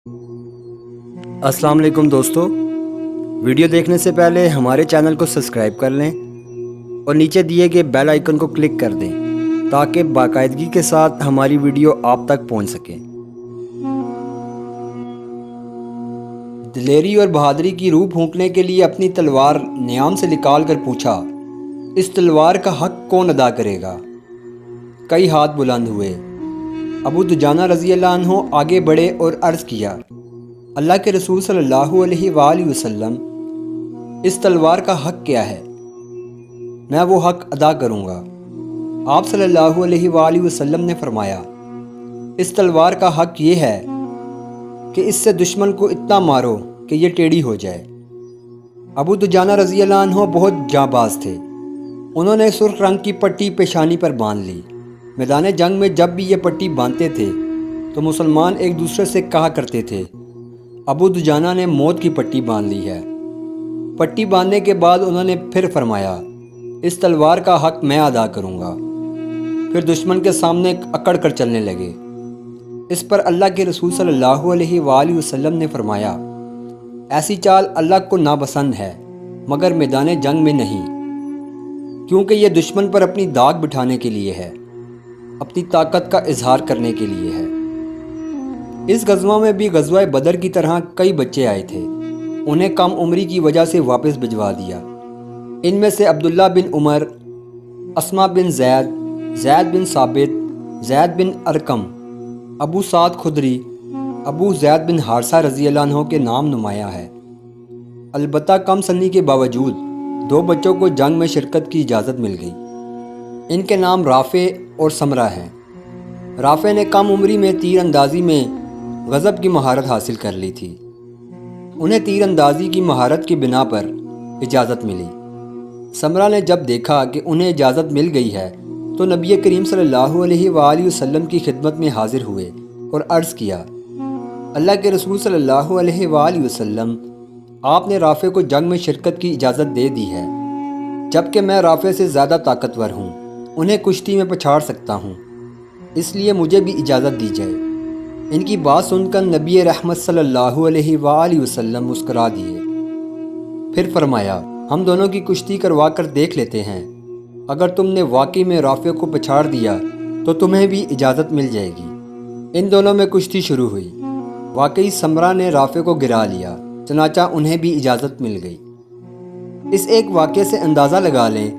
अस्सलाम वालेकुम दोस्तों, वीडियो देखने से पहले हमारे चैनल को सब्सक्राइब कर लें और नीचे दिए गए बेल आइकन को क्लिक कर दें ताकि बाकायदगी के साथ हमारी वीडियो आप तक पहुंच सके। दिलेरी और बहादुरी की रूह फूंकने के लिए अपनी तलवार नियाम से निकाल कर पूछा, इस तलवार का हक कौन अदा करेगा? कई हाथ बुलंद हुए। अबू दुजाना रज़ी अल्लाह अन्हु आगे बढ़े और अर्ज़ किया, अल्लाह के रसूल सल्लल्लाहु अलैहि वसल्लम, इस तलवार का हक क्या है? मैं वो हक अदा करूँगा। आप सल्लल्लाहु अलैहि वसल्लम ने फरमाया, इस तलवार का हक ये है कि इससे दुश्मन को इतना मारो कि ये टेढ़ी हो जाए। अबू दुजाना रज़ी अल्लाह अन्हु बहुत जांबाज थे। उन्होंने सुर्ख रंग की पट्टी पेशानी पर बांध ली। मैदान जंग में जब भी ये पट्टी बांधते थे तो मुसलमान एक दूसरे से कहा करते थे, अबू दुजाना ने मौत की पट्टी बांध ली है। पट्टी बांधने के बाद उन्होंने फिर फरमाया, इस तलवार का हक मैं अदा करूँगा। फिर दुश्मन के सामने अकड़ कर चलने लगे। इस पर अल्लाह के रसूल सल्लल्लाहु अलैहि वसल्लम ने फरमाया, ऐसी चाल अल्लाह को नापसंद है मगर मैदान जंग में नहीं, क्योंकि यह दुश्मन पर अपनी दाग बिठाने के लिए है, अपनी ताकत का इजहार करने के लिए है। इस गज़वा में भी गज़वा बदर की तरह कई बच्चे आए थे। उन्हें कम उम्री की वजह से वापस भिजवा दिया। इनमें से अब्दुल्ला बिन उमर, अस्मा बिन ज़ैद, ज़ैद बिन साबित, ज़ैद बिन अरकम, अबू साद खुदरी, अबू ज़ैद बिन हारसा रज़ी अल्लाह अन्हु के नाम नुमायाँ है। अलबत्ता कम सन्नी के बावजूद दो बच्चों को जंग में शिरकत की इजाज़त मिल गई। इनके नाम राफ़े और समरा हैं। राफ़े ने कम उम्री में तीर अंदाज़ी में गज़ब की महारत हासिल कर ली थी। उन्हें तीर अंदाज़ी की महारत की बिना पर इजाज़त मिली। समरा ने जब देखा कि उन्हें इजाज़त मिल गई है तो नबी करीम सल्लल्लाहु अलैहि वसल्लम की खिदमत में हाजिर हुए और अर्ज़ किया, अल्लाह के रसूल सल्लल्लाहु अलैहि वसल्लम, आपने राफ़े को जंग में शिरकत की इजाज़त दे दी है, जबकि मैं राफ़े से ज़्यादा ताकतवर हूँ, उन्हें कुश्ती में पछाड़ सकता हूँ, इसलिए मुझे भी इजाज़त दी जाए। इनकी बात सुनकर नबी रहमत सल्लल्लाहु अलैहि वसल्लम मुस्करा दिए। फिर फरमाया, हम दोनों की कुश्ती करवा कर देख लेते हैं। अगर तुमने वाकई में राफ़े को पछाड़ दिया तो तुम्हें भी इजाज़त मिल जाएगी। इन दोनों में कुश्ती शुरू हुई। वाकई समरा ने राफ़े को गिरा लिया, चनाचा उन्हें भी इजाज़त मिल गई। इस एक वाक़े से अंदाज़ा लगा लें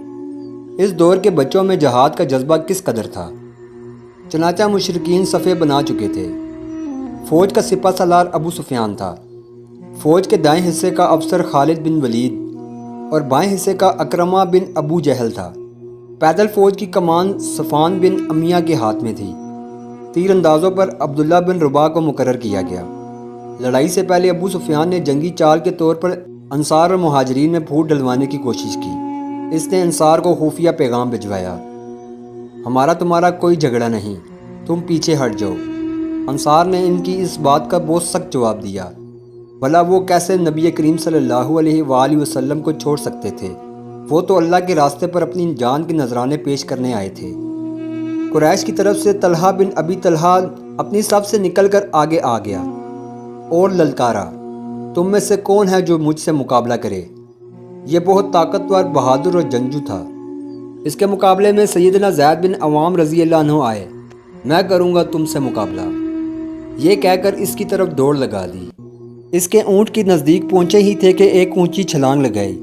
इस दौर के बच्चों में जहाद का जज्बा किस कदर था। चनाचा मुशरिकीन सफ़े बना चुके थे। फ़ौज का सिपा सलार अबू सुफियान था। फ़ौज के दाएं हिस्से का अफसर खालिद बिन वलीद और बाएं हिस्से का अकरमा बिन अबू जहल था। पैदल फ़ौज की कमान सफ़ान बिन अमिया के हाथ में थी। तीर अंदाज़ों पर अब्दुल्ला बिन रुबा को मुकर्रर किया गया। लड़ाई से पहले अबू सुफियान ने जंगी चाल के तौर पर अंसार और मुहाजिरीन में फूट डलवाने की कोशिश की। इसने अंसार को खुफिया पैगाम भिजवाया, हमारा तुम्हारा कोई झगड़ा नहीं, तुम पीछे हट जाओ। अंसार ने इनकी इस बात का बहुत सख्त जवाब दिया। भला वो कैसे नबी करीम सल्लल्लाहु अलैहि वसल्लम को छोड़ सकते थे? वो तो अल्लाह के रास्ते पर अपनी जान के नजराने पेश करने आए थे। कुरैश की तरफ से तलहा बिन अबी तलहा अपनी सफ से निकलकर आगे आ गया और ललकारा, तुम में से कौन है जो मुझसे मुकाबला करे? ये बहुत ताकतवर, बहादुर और जंगजू था। इसके मुकाबले में सैयदना ज़ैद बिन अवाम रज़ी अल्लाह अन्हु आए। मैं करूँगा तुमसे मुकाबला, ये कहकर इसकी तरफ दौड़ लगा दी। इसके ऊँट के नज़दीक पहुँचे ही थे कि एक ऊंची छलांग लगाई।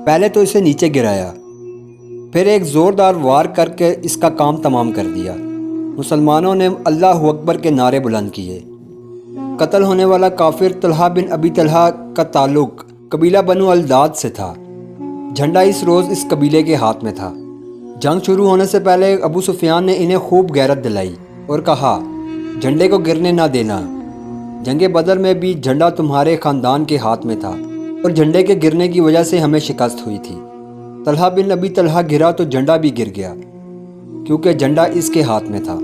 पहले तो इसे नीचे गिराया, फिर एक ज़ोरदार वार करके इसका काम तमाम कर दिया। मुसलमानों ने अल्लाह अकबर के नारे बुलंद किए। कत्ल होने वाला काफिर तलहा बिन अबी तलहा का ताल्लुक कबीला बनु अलदाद से था। झंडा इस रोज़ इस कबीले के हाथ में था। जंग शुरू होने से पहले अबू सुफियान ने इन्हें खूब गैरत दिलाई और कहा, झंडे को गिरने ना देना। जंगे बदर में भी झंडा तुम्हारे ख़ानदान के हाथ में था और झंडे के गिरने की वजह से हमें शिकस्त हुई थी। तलहा बिन अबी तलहा गिरा तो झंडा भी गिर गया, क्योंकि झंडा इसके हाथ में था।